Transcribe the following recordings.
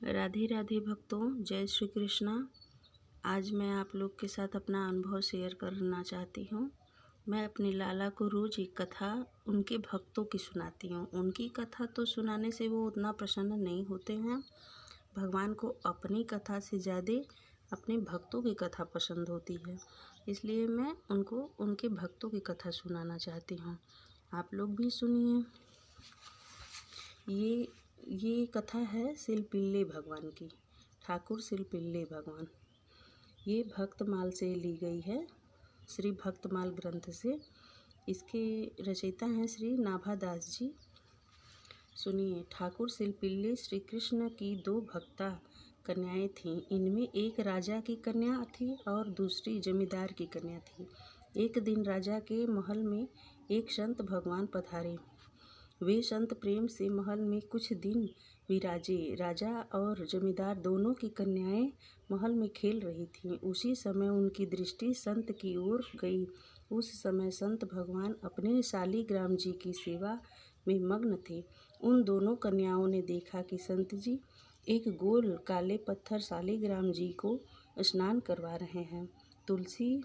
राधे राधे भक्तों, जय श्री कृष्णा। आज मैं आप लोग के साथ अपना अनुभव शेयर करना चाहती हूँ। मैं अपने लाला को रोज़ एक कथा उनके भक्तों की सुनाती हूँ। उनकी कथा तो सुनाने से वो उतना प्रसन्न नहीं होते हैं। भगवान को अपनी कथा से ज़्यादा अपने भक्तों की कथा पसंद होती है, इसलिए मैं उनको उनके भक्तों की कथा सुनाना चाहती हूँ। आप लोग भी सुनिए। ये कथा है सिलपिल्ले भगवान की, ठाकुर सिलपिल्ले भगवान। ये भक्तमाल से ली गई है, श्री भक्तमाल ग्रंथ से। इसके रचयिता हैं श्री नाभादास जी। सुनिए। ठाकुर सिलपिल्ले श्री कृष्ण की दो भक्ता कन्याएं थीं। इनमें एक राजा की कन्या थी और दूसरी जमींदार की कन्या थी। एक दिन राजा के महल में एक संत भगवान पधारे। वे संत प्रेम से महल में कुछ दिन विराजे। राजा और जमींदार दोनों की कन्याएं महल में खेल रही थीं। उसी समय उनकी दृष्टि संत की ओर गई। उस समय संत भगवान अपने शालिग्राम जी की सेवा में मग्न थे। उन दोनों कन्याओं ने देखा कि संत जी एक गोल काले पत्थर शालिग्राम जी को स्नान करवा रहे हैं, तुलसी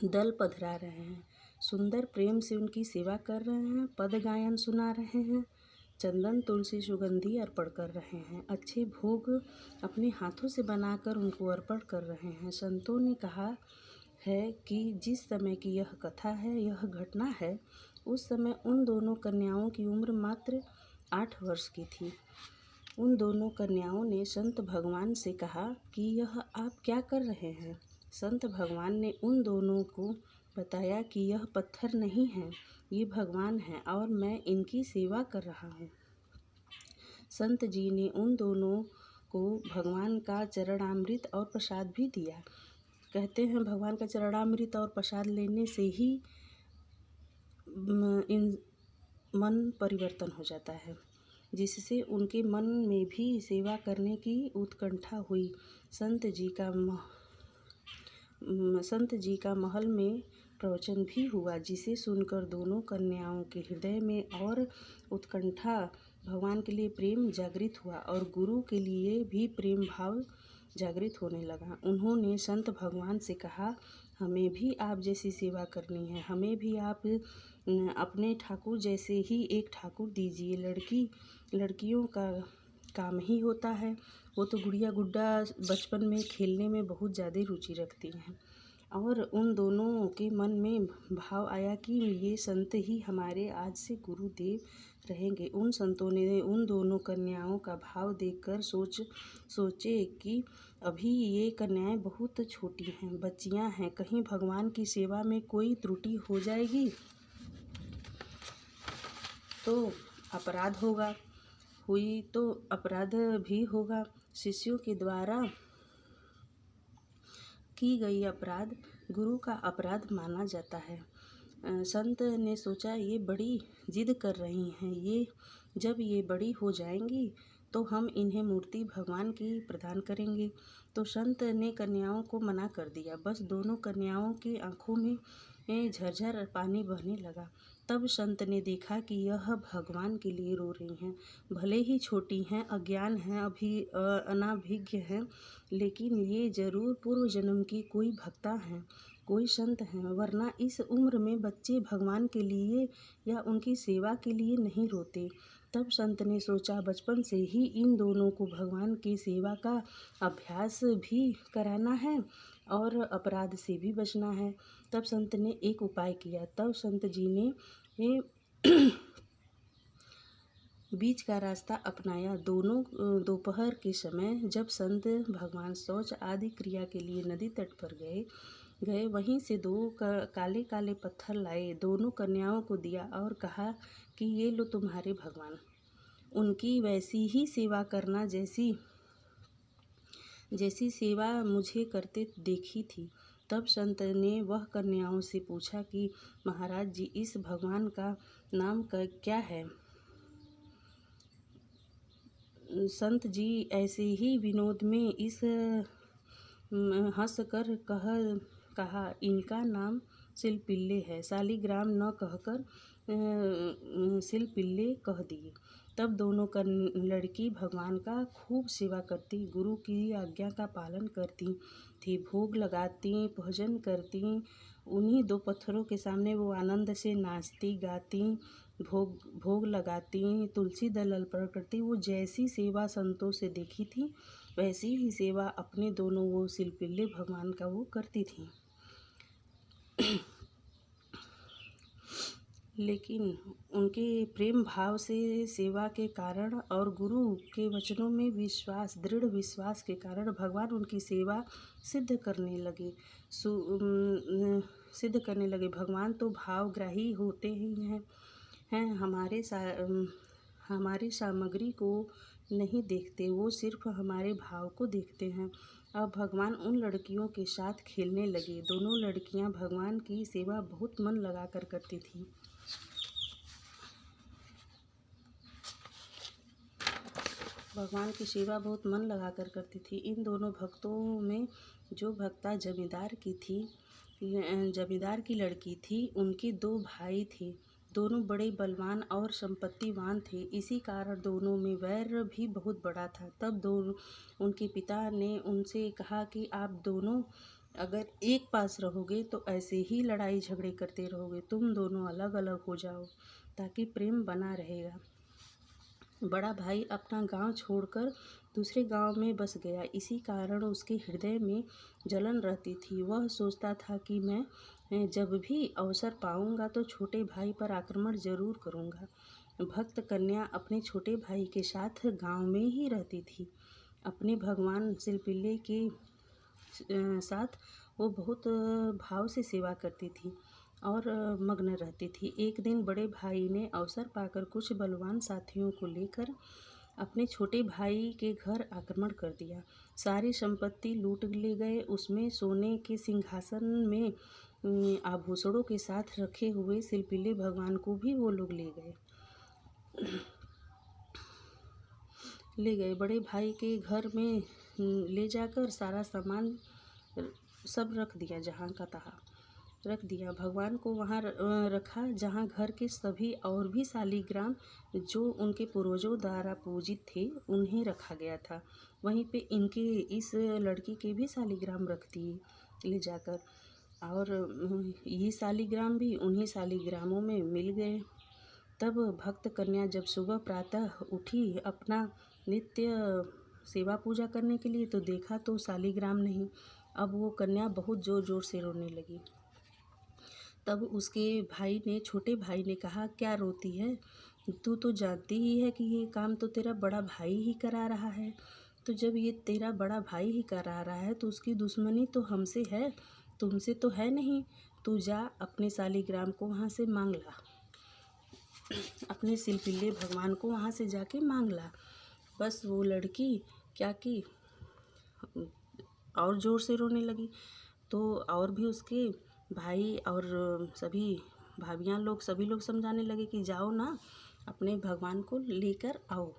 दल पधरा रहे हैं, सुंदर प्रेम से उनकी सेवा कर रहे हैं, पद गायन सुना रहे हैं, चंदन तुलसी सुगंधी अर्पण कर रहे हैं, अच्छे भोग अपने हाथों से बनाकर उनको अर्पण कर रहे हैं। संतों ने कहा है कि जिस समय की यह कथा है, यह घटना है, उस समय उन दोनों कन्याओं की उम्र मात्र 8 वर्ष की थी। उन दोनों कन्याओं ने संत भगवान से कहा कि यह आप क्या कर रहे हैं। संत भगवान ने उन दोनों को बताया कि यह पत्थर नहीं है, ये भगवान हैं और मैं इनकी सेवा कर रहा हूँ। संत जी ने उन दोनों को भगवान का चरणामृत और प्रसाद भी दिया। कहते हैं भगवान का चरणामृत और प्रसाद लेने से ही इन मन परिवर्तन हो जाता है, जिससे उनके मन में भी सेवा करने की उत्कंठा हुई। संत जी का महल में प्रवचन भी हुआ, जिसे सुनकर दोनों कन्याओं के हृदय में और उत्कंठा, भगवान के लिए प्रेम जागृत हुआ और गुरु के लिए भी प्रेम भाव जागृत होने लगा। उन्होंने संत भगवान से कहा, हमें भी आप जैसी सेवा करनी है, हमें भी आप अपने ठाकुर जैसे ही एक ठाकुर दीजिए। लड़कियों का काम ही होता है, वो तो गुड़िया गुड्डा बचपन में खेलने में बहुत ज़्यादा रुचि रखती हैं। और उन दोनों के मन में भाव आया कि ये संत ही हमारे आज से गुरुदेव रहेंगे। उन संतों ने उन दोनों कन्याओं का भाव देखकर सोचे कि अभी ये कन्याएं बहुत छोटी हैं, बच्चियां हैं, कहीं भगवान की सेवा में कोई त्रुटि हो जाएगी तो अपराध होगा, हुई तो अपराध भी होगा। शिष्यों के द्वारा की गई अपराध गुरु का अपराध माना जाता है। संत ने सोचा, ये बड़ी जिद कर रही हैं, जब ये बड़ी हो जाएंगी तो हम इन्हें मूर्ति भगवान की प्रदान करेंगे। तो संत ने कन्याओं को मना कर दिया। बस दोनों कन्याओं की आंखों में झरझर पानी बहने लगा। तब संत ने देखा कि यह भगवान के लिए रो रही हैं। भले ही छोटी हैं, अज्ञान हैं, अभी अनाभिज्ञ हैं, लेकिन ये जरूर पूर्व जन्म की कोई भक्ता हैं, कोई संत हैं, वरना इस उम्र में बच्चे भगवान के लिए या उनकी सेवा के लिए नहीं रोते। तब संत ने सोचा, बचपन से ही इन दोनों को भगवान की सेवा का अभ्यास भी कराना है और अपराध से भी बचना है। तब संत ने एक उपाय किया। तब संत जी ने बीच का रास्ता अपनाया। दोपहर के समय जब संत भगवान शौच आदि क्रिया के लिए नदी तट पर गए, वहीं से 2 काले काले पत्थर लाए, दोनों कन्याओं को दिया और कहा कि ये लो तुम्हारे भगवान, उनकी वैसी ही सेवा करना जैसी सेवा मुझे करते देखी थी। तब संत ने वह कन्याओं से पूछा कि महाराज जी, इस भगवान का नाम क्या है। संत जी ऐसे ही विनोद में हंस कर कहा, इनका नाम सिलपिल्ले है। शालिग्राम न कहकर सिलपिल्ले कह दिए। तब दोनों लड़की भगवान का खूब सेवा करती, गुरु की आज्ञा का पालन करती थी, भोग लगाती, भोजन करती। उन्हीं दो पत्थरों के सामने वो आनंद से नाचती गाती, भोग लगाती, तुलसी दल अर्पण करती। वो जैसी सेवा संतों से देखी थी वैसी ही सेवा अपने दोनों वो शिल्पिल्ले भगवान का वो करती थी। लेकिन उनके प्रेम भाव से सेवा के कारण और गुरु के वचनों में विश्वास, दृढ़ विश्वास के कारण भगवान उनकी सेवा सिद्ध करने लगे। भगवान तो भावग्राही होते ही हैं हमारी सामग्री को नहीं देखते, वो सिर्फ हमारे भाव को देखते हैं। अब भगवान उन लड़कियों के साथ खेलने लगे। दोनों लड़कियां भगवान की सेवा बहुत मन लगाकर करती थी। भगवान की सेवा बहुत मन लगाकर करती थी। इन दोनों भक्तों में जो भक्ता जमींदार की लड़की थी, उनके 2 भाई थे। दोनों बड़े बलवान और संपत्तिवान थे। इसी कारण दोनों में वैर भी बहुत बड़ा था। तब उनके पिता ने उनसे कहा कि आप दोनों अगर एक पास रहोगे तो ऐसे ही लड़ाई झगड़े करते रहोगे। तुम दोनों अलग अलग हो जाओ ताकि प्रेम बना रहेगा। बड़ा भाई अपना गांव छोड़कर दूसरे गांव में बस गया। इसी कारण उसके हृदय में जलन रहती थी। वह सोचता था कि मैं जब भी अवसर पाऊंगा तो छोटे भाई पर आक्रमण जरूर करूंगा। भक्त कन्या अपने छोटे भाई के साथ गांव में ही रहती थी। अपने भगवान शिल्पिल्ले के साथ वो बहुत भाव से सेवा करती थी और मग्न रहती थी। एक दिन बड़े भाई ने अवसर पाकर कुछ बलवान साथियों को लेकर अपने छोटे भाई के घर आक्रमण कर दिया। सारी संपत्ति लूट ले गए। उसमें सोने के सिंहासन में आभूषणों के साथ रखे हुए शिल्पिल्ले भगवान को भी वो लोग ले गए। बड़े भाई के घर में ले जाकर सारा सामान सब रख दिया, जहाँ का तहाँ रख दिया। भगवान को वहाँ रखा जहाँ घर के सभी और भी शालिग्राम जो उनके पूर्वजों द्वारा पूजित थे उन्हें रखा गया था। वहीं पे इनके इस लड़की के भी शालिग्राम रख दिए ले जाकर, और ये शालिग्राम भी उन्हीं शालिग्रामों में मिल गए। तब भक्त कन्या जब सुबह प्रातः उठी अपना नित्य सेवा पूजा करने के लिए, तो देखा तो शालिग्राम नहीं। अब वो कन्या बहुत ज़ोर ज़ोर से रोने लगी। तब उसके छोटे भाई ने कहा, क्या रोती है? तू तो जानती ही है कि ये काम तो तेरा बड़ा भाई ही करा रहा है। तो जब ये तेरा बड़ा भाई ही करा रहा है तो उसकी दुश्मनी तो हमसे है, तुमसे तो है नहीं। तू जा अपने शालिग्राम को वहाँ से मांग ला, अपने शिल्पिल्ले भगवान को वहाँ से जाके मांग ला। बस वो लड़की क्या की, और ज़ोर से रोने लगी। तो और भी उसके भाई और सभी भाभियाँ लोग सभी लोग समझाने लगे कि जाओ ना, अपने भगवान को लेकर आओ,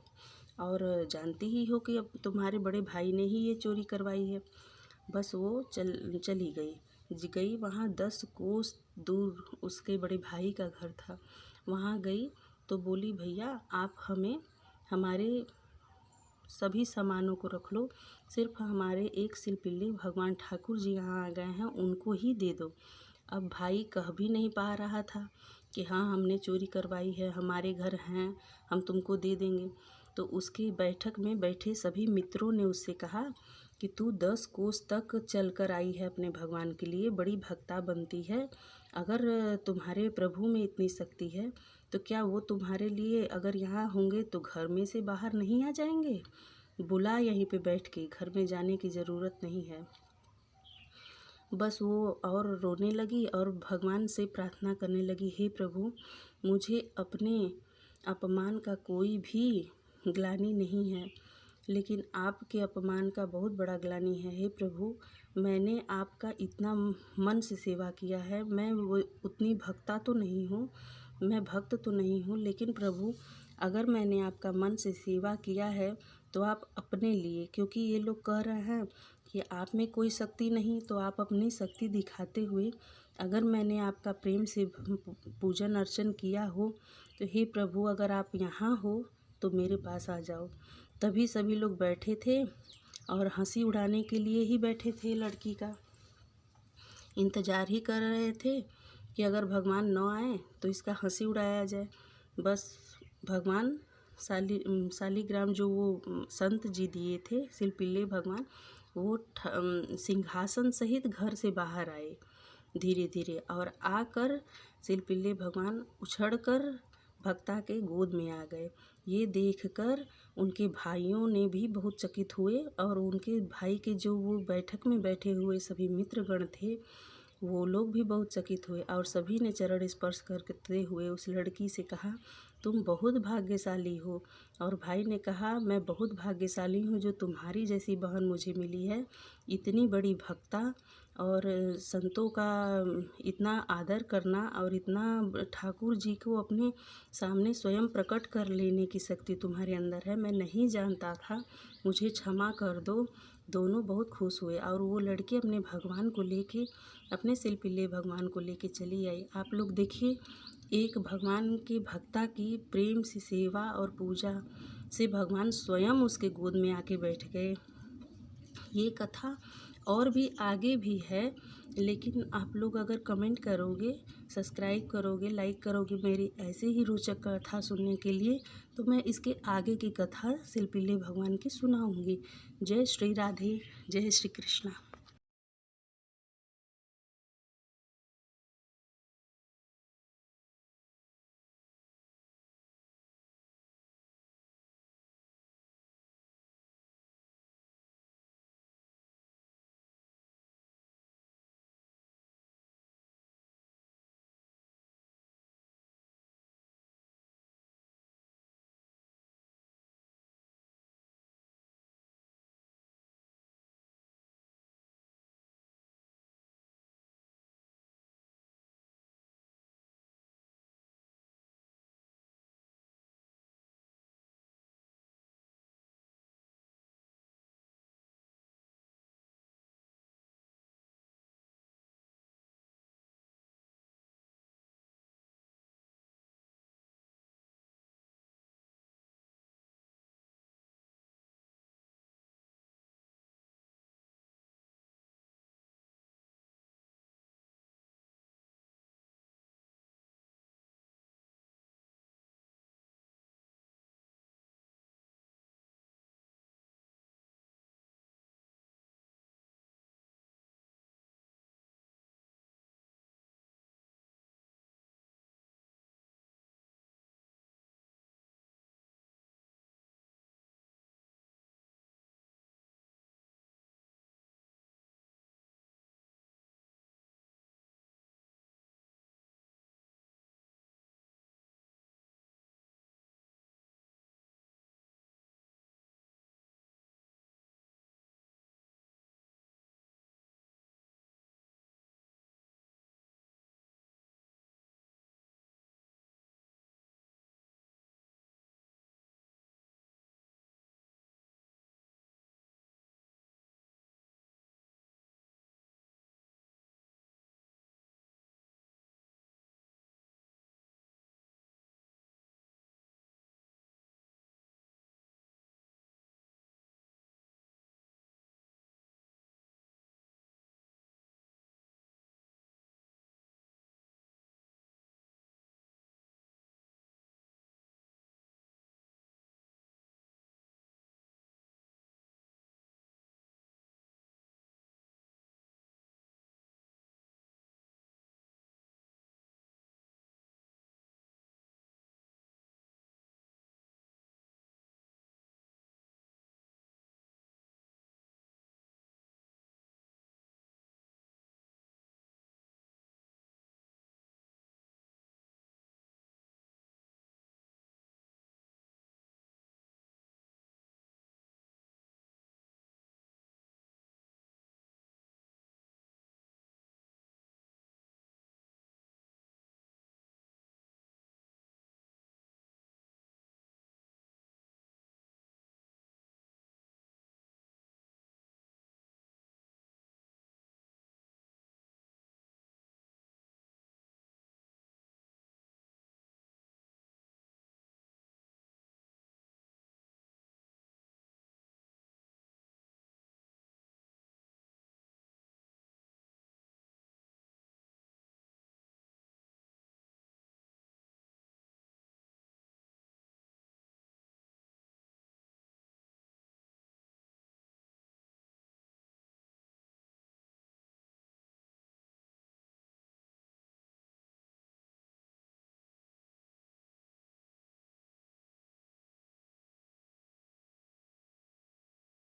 और जानती ही हो कि अब तुम्हारे बड़े भाई ने ही ये चोरी करवाई है। बस वो चली गई। वहाँ 10 कोस दूर उसके बड़े भाई का घर था। वहाँ गई तो बोली, भैया आप हमारे सभी सामानों को रख लो, सिर्फ हमारे एक शिल्पिल्ले भगवान ठाकुर जी यहाँ आ गए हैं, उनको ही दे दो। अब भाई कह भी नहीं पा रहा था कि हाँ हमने चोरी करवाई है, हमारे घर हैं, हम तुमको दे देंगे। तो उसकी बैठक में बैठे सभी मित्रों ने उससे कहा कि तू 10 कोस तक चल कर आई है अपने भगवान के लिए, बड़ी भक्ता बनती है। अगर तुम्हारे प्रभु में इतनी शक्ति है तो क्या वो तुम्हारे लिए अगर यहाँ होंगे तो घर में से बाहर नहीं आ जाएंगे? बुला यहीं पे बैठ के, घर में जाने की ज़रूरत नहीं है। बस वो और रोने लगी और भगवान से प्रार्थना करने लगी, हे प्रभु, मुझे अपने अपमान का कोई भी ग्लानि नहीं है, लेकिन आपके अपमान का बहुत बड़ा ग्लानि है। हे प्रभु, मैंने आपका इतना मन से सेवा किया है, मैं वो उतनी भक्ता तो नहीं हूँ, मैं भक्त तो नहीं हूँ, लेकिन प्रभु अगर मैंने आपका मन से सेवा किया है तो आप अपने लिए, क्योंकि ये लोग कह रहे हैं कि आप में कोई शक्ति नहीं, तो आप अपनी शक्ति दिखाते हुए अगर मैंने आपका प्रेम से पूजन अर्चन किया हो तो हे प्रभु अगर आप यहाँ हो तो मेरे पास आ जाओ। तभी सभी लोग बैठे थे और हंसी उड़ाने के लिए ही बैठे थे। लड़की का इंतज़ार ही कर रहे थे कि अगर भगवान न आए तो इसका हंसी उड़ाया जाए। बस भगवान शालिग्राम जो वो संत जी दिए थे शिलपिल्ले भगवान, वो सिंहासन सहित घर से बाहर आए धीरे धीरे, और आकर शिलपिल्ले भगवान उछड़कर भक्ता के गोद में आ गए। ये देखकर उनके भाइयों ने भी बहुत चकित हुए, और उनके भाई के जो वो बैठक में बैठे हुए सभी मित्रगण थे वो लोग भी बहुत चकित हुए, और सभी ने चरण स्पर्श करते हुए उस लड़की से कहा, तुम बहुत भाग्यशाली हो। और भाई ने कहा, मैं बहुत भाग्यशाली हूँ जो तुम्हारी जैसी बहन मुझे मिली है। इतनी बड़ी भक्ता और संतों का इतना आदर करना और इतना ठाकुर जी को अपने सामने स्वयं प्रकट कर लेने की शक्ति तुम्हारे अंदर है, मैं नहीं जानता था, मुझे क्षमा कर दो। दोनों बहुत खुश हुए और वो लड़की अपने भगवान को लेके, अपने शिलपिल्ले भगवान को लेके चली आई। आप लोग देखिए, एक भगवान के भक्ता की प्रेम से सेवा और पूजा से भगवान स्वयं उसके गोद में आके बैठ गए। ये कथा और भी आगे भी है, लेकिन आप लोग अगर कमेंट करोगे, सब्सक्राइब करोगे, लाइक करोगे मेरी ऐसे ही रोचक कथा सुनने के लिए, तो मैं इसके आगे की कथा शिलपिल्ले भगवान की सुनाऊंगी। जय श्री राधे, जय श्री कृष्णा।